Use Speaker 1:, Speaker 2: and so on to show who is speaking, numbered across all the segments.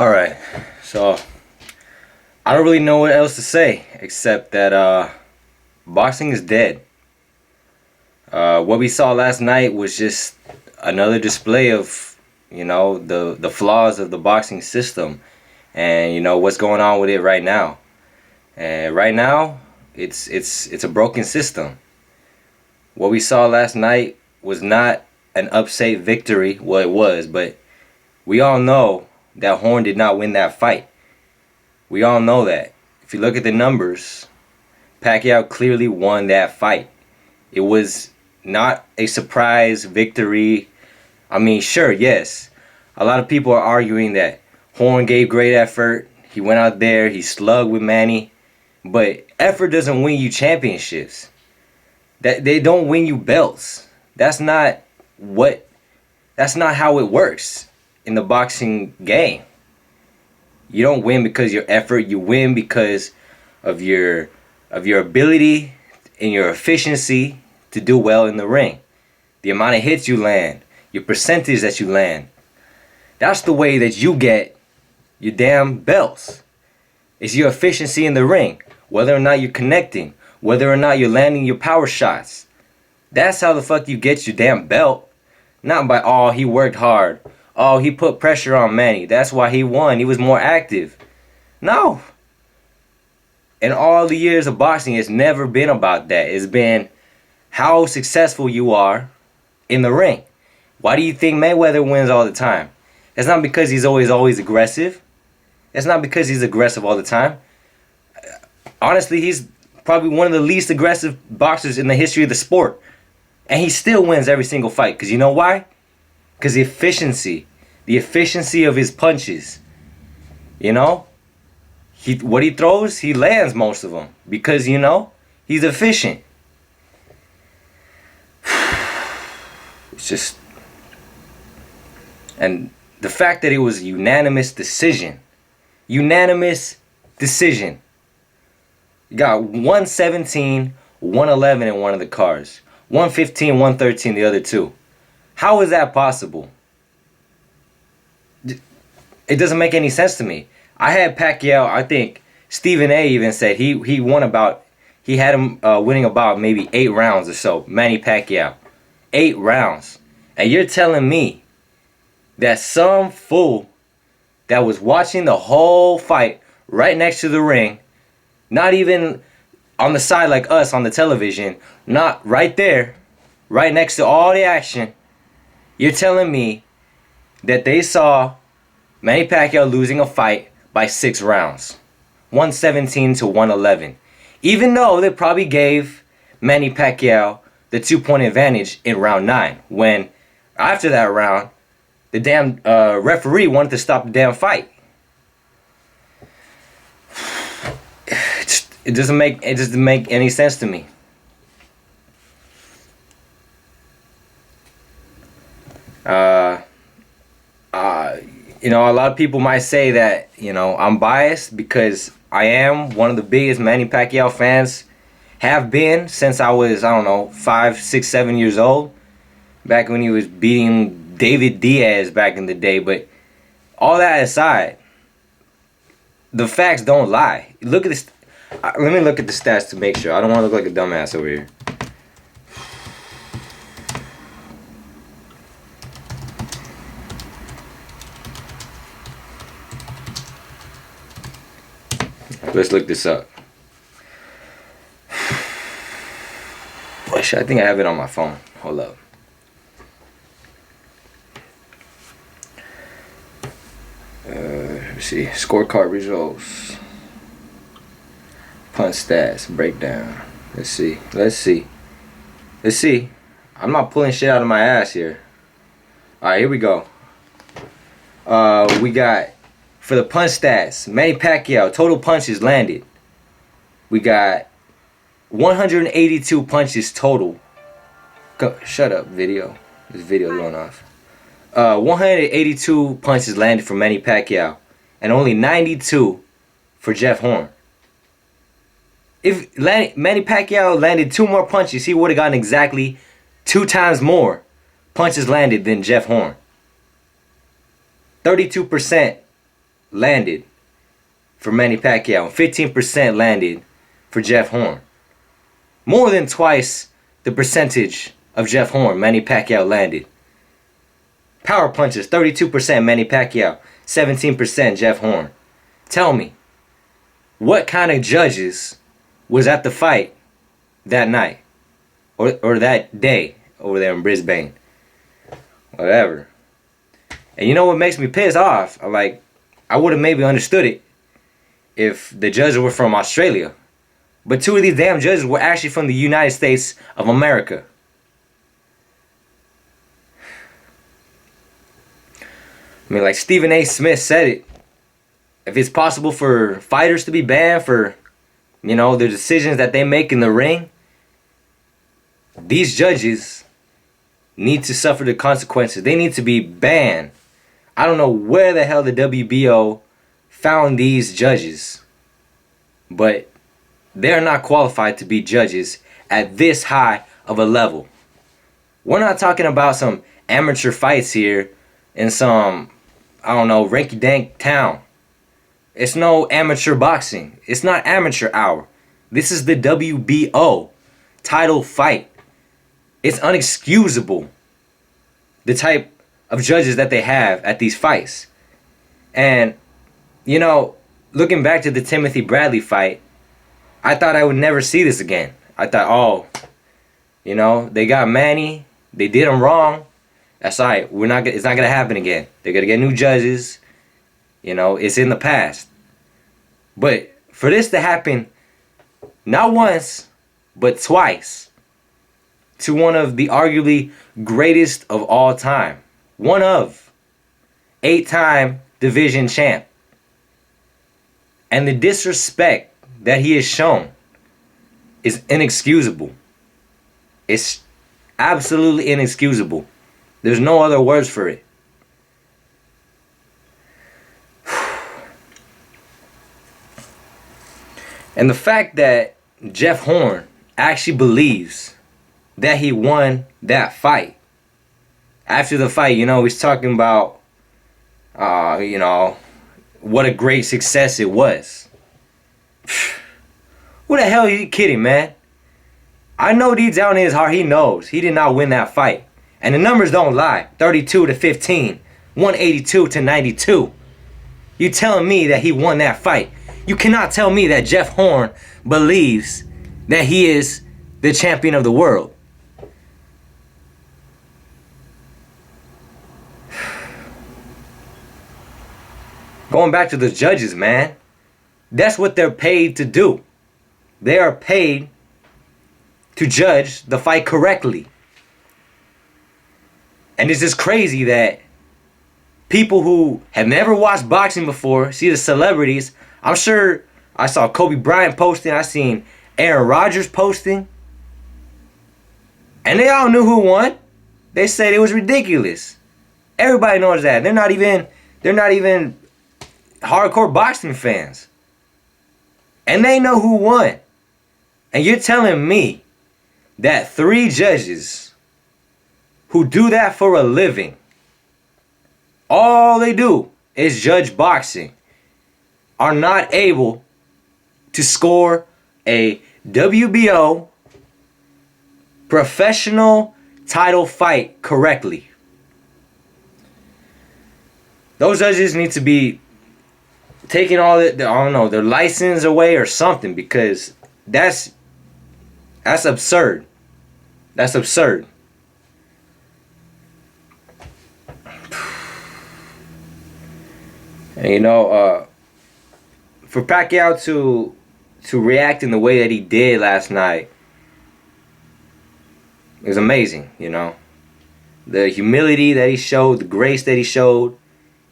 Speaker 1: Alright, so I don't really know what else to say except that boxing is dead. What we saw last night was just another display of, the flaws of the boxing system, and what's going on with it right now. And right now, it's a broken system. What we saw last night was not an upset victory. Well, it was, but we all know that Horn did not win that fight. We all know that. If you look at the numbers, Pacquiao clearly won that fight. It was not a surprise victory. I mean, sure, yes. A lot of people are arguing that Horn gave great effort. He went out there, he slugged with Manny. But effort doesn't win you championships. That they don't win you belts. That's not how it works in the boxing game. You don't win because of your effort. You win because of your ability and your efficiency to do well in the ring. The amount of hits you land, your percentage that you land. That's the way that you get your damn belts. It's your efficiency in the ring. Whether or not you're connecting. Whether or not you're landing your power shots. That's how the fuck you get your damn belt. Not by, oh, he worked hard. Oh, he put pressure on Manny. That's why he won. He was more active. No. In all the years of boxing, it's never been about that. It's been how successful you are in the ring. Why do you think Mayweather wins all the time? It's not because he's always aggressive. It's not because he's aggressive all the time. Honestly, he's probably one of the least aggressive boxers in the history of the sport. And he still wins every single fight. Because you know why? Because the efficiency of his punches. What he throws, he lands most of them. Because, he's efficient. It's just... And the fact that it was a unanimous decision. Unanimous decision. You got 117, 111 in one of the cards. 115, 113 the other two. How is that possible? It doesn't make any sense to me. I had Pacquiao, I think Stephen A even said he had him winning about maybe 8 rounds or so. Manny Pacquiao. 8 rounds. And you're telling me that some fool that was watching the whole fight right next to the ring, not even on the side like us on the television, not right there, right next to all the action, you're telling me that they saw Manny Pacquiao losing a fight by 6 rounds. 117 to 111. Even though they probably gave Manny Pacquiao the 2-point advantage in round 9. When, after that round, the damn referee wanted to stop the damn fight. It doesn't make any sense to me. A lot of people might say that, I'm biased because I am one of the biggest Manny Pacquiao fans. Have been since I was, 5, 6, 7 years old. Back when he was beating David Diaz back in the day. But all that aside, the facts don't lie. Look at this. Let me look at the stats to make sure. I don't want to look like a dumbass over here. Let's look this up. I think I have it on my phone. Hold up. Let's see. Scorecard results. Punch stats. Breakdown. Let's see. I'm not pulling shit out of my ass here. Alright, here we go. We got, for the punch stats, Manny Pacquiao, total punches landed. We got 182 punches total. Shut up, video. This video going off. 182 punches landed for Manny Pacquiao. And only 92 for Jeff Horn. If Manny Pacquiao landed 2 more punches, he would have gotten exactly 2 times more punches landed than Jeff Horn. 32% landed for Manny Pacquiao and 15% landed for Jeff Horn. More than twice the percentage of Jeff Horn Manny Pacquiao landed. Power punches, 32% Manny Pacquiao, 17% Jeff Horn. Tell me, what kind of judges was at the fight that night? Or that day over there in Brisbane? Whatever. And you know what makes me pissed off? I would have maybe understood it if the judges were from Australia. But two of these damn judges were actually from the United States of America. I mean, like Stephen A. Smith said it. If it's possible for fighters to be banned for, the decisions that they make in the ring, these judges need to suffer the consequences. They need to be banned. I don't know where the hell the WBO found these judges, but they're not qualified to be judges at this high of a level. We're not talking about some amateur fights here in some, rinky-dank town. It's no amateur boxing. It's not amateur hour. This is the WBO title fight. It's unexcusable, the type of judges that they have at these fights. And, looking back to the Timothy Bradley fight, I thought I would never see this again. I thought, they got Manny. They did him wrong. That's all right. It's not going to happen again. They're going to get new judges. It's in the past. But for this to happen, not once, but twice, to one of the arguably greatest of all time. One of 8-time division champ. And the disrespect that he has shown is inexcusable. It's absolutely inexcusable. There's no other words for it. And the fact that Jeff Horn actually believes that he won that fight. After the fight, he's talking about, what a great success it was. Who the hell are you kidding, man? I know deep down in his heart he knows he did not win that fight. And the numbers don't lie. 32-15. 182-92. You telling me that he won that fight. You cannot tell me that Jeff Horn believes that he is the champion of the world. Going back to the judges, man. That's what they're paid to do. They are paid to judge the fight correctly. And it's just crazy that people who have never watched boxing before see the celebrities. I'm sure I saw Kobe Bryant posting. I seen Aaron Rodgers posting. And they all knew who won. They said it was ridiculous. Everybody knows that. They're not even hardcore boxing fans. And they know who won. And you're telling me that 3 judges who do that for a living, all they do is judge boxing, are not able to score a WBO professional title fight correctly. Those judges need to be taking all their license away or something, because that's absurd. That's absurd. And for Pacquiao to react in the way that he did last night, it was amazing, The humility that he showed, the grace that he showed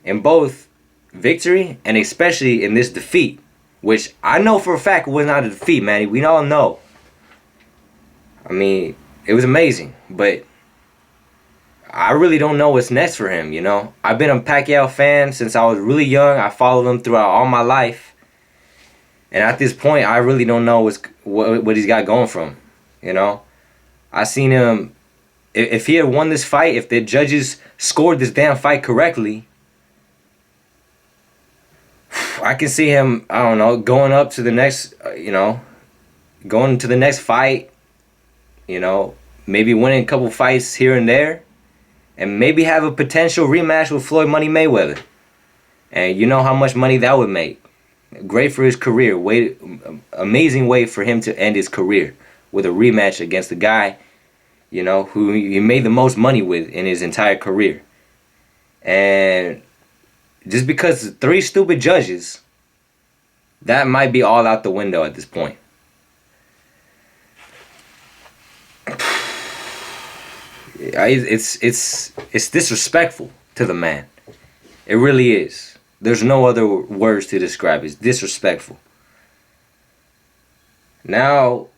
Speaker 1: in both victory and especially in this defeat, which I know for a fact was not a defeat, man. We all know. I mean, it was amazing, but I really don't know what's next for him, I've been a Pacquiao fan since I was really young. I followed him throughout all my life. And at this point, I really don't know what he's got going from, I seen him, if he had won this fight, if the judges scored this damn fight correctly, I can see him, I don't know, going up to the next, going to the next fight, maybe winning a couple fights here and there, and maybe have a potential rematch with Floyd Money Mayweather. And you know how much money that would make. Great for his career. Amazing way for him to end his career with a rematch against the guy, who he made the most money with in his entire career. And just because 3 stupid judges, that might be all out the window at this point. It's disrespectful to the man. It really is. There's no other words to describe it. It's disrespectful. Now,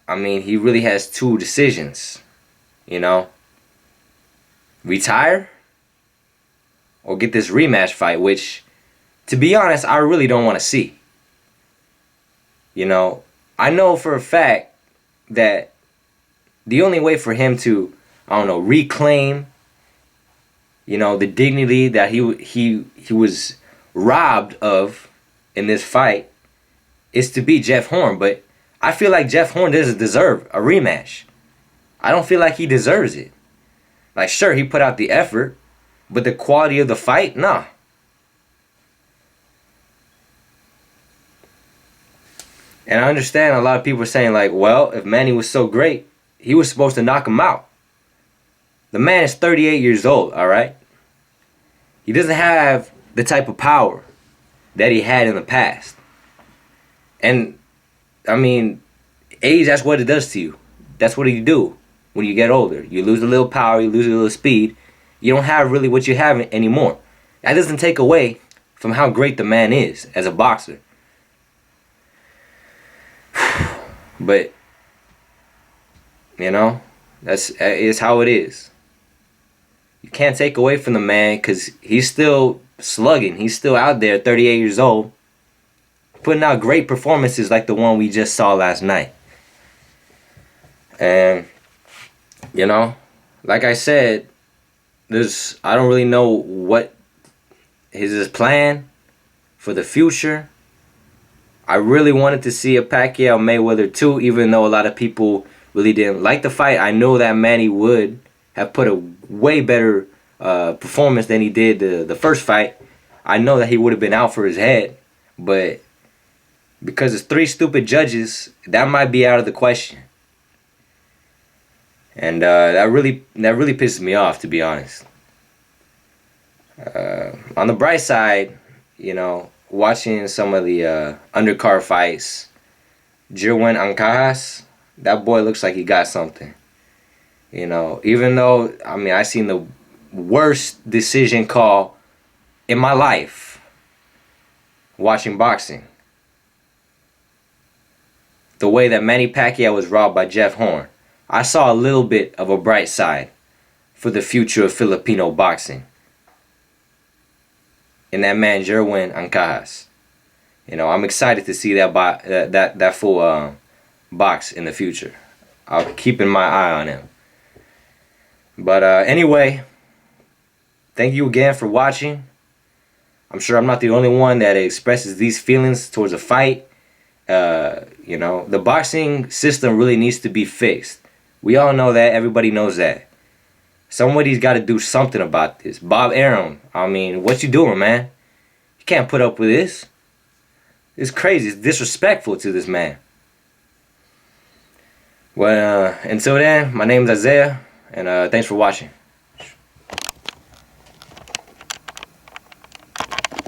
Speaker 1: I mean, he really has 2 decisions. Retire or get this rematch fight, which, to be honest, I really don't want to see. I know for a fact that the only way for him to, reclaim, the dignity that he was robbed of in this fight is to beat Jeff Horn. But I feel like Jeff Horn doesn't deserve a rematch. I don't feel like he deserves it. Like, sure, he put out the effort, but the quality of the fight, nah. And I understand a lot of people are saying, like, well, if Manny was so great, he was supposed to knock him out. The man is 38 years old, all right? He doesn't have the type of power that he had in the past. And, I mean, age, that's what it does to you. That's what you do when you get older. You lose a little power, you lose a little speed. You don't have really what you have anymore. That doesn't take away from how great the man is as a boxer. But, that's how it is. You can't take away from the man because he's still slugging. He's still out there, 38 years old, putting out great performances like the one we just saw last night. And, like I said, I don't really know what is his plan for the future. I really wanted to see a Pacquiao Mayweather 2, even though a lot of people really didn't like the fight. I know that Manny would have put a way better performance than he did the first fight. I know that he would have been out for his head, but because it's 3 stupid judges, that might be out of the question. And that really pisses me off, to be honest. On the bright side, watching some of the undercard fights, Jerwin Ancajas, that boy looks like he got something. Even though, I seen the worst decision call in my life watching boxing. The way that Manny Pacquiao was robbed by Jeff Horn. I saw a little bit of a bright side for the future of Filipino boxing in that man Jerwin Ancajas. I'm excited to see that full box in the future. I'll be keeping my eye on him. But anyway, thank you again for watching. I'm sure I'm not the only one that expresses these feelings towards a fight. The boxing system really needs to be fixed. We all know that. Everybody knows that. Somebody's got to do something about this. Bob Arum, what you doing, man? You can't put up with this. It's crazy. It's disrespectful to this man. Well, until then, my name is Isaiah, and thanks for watching.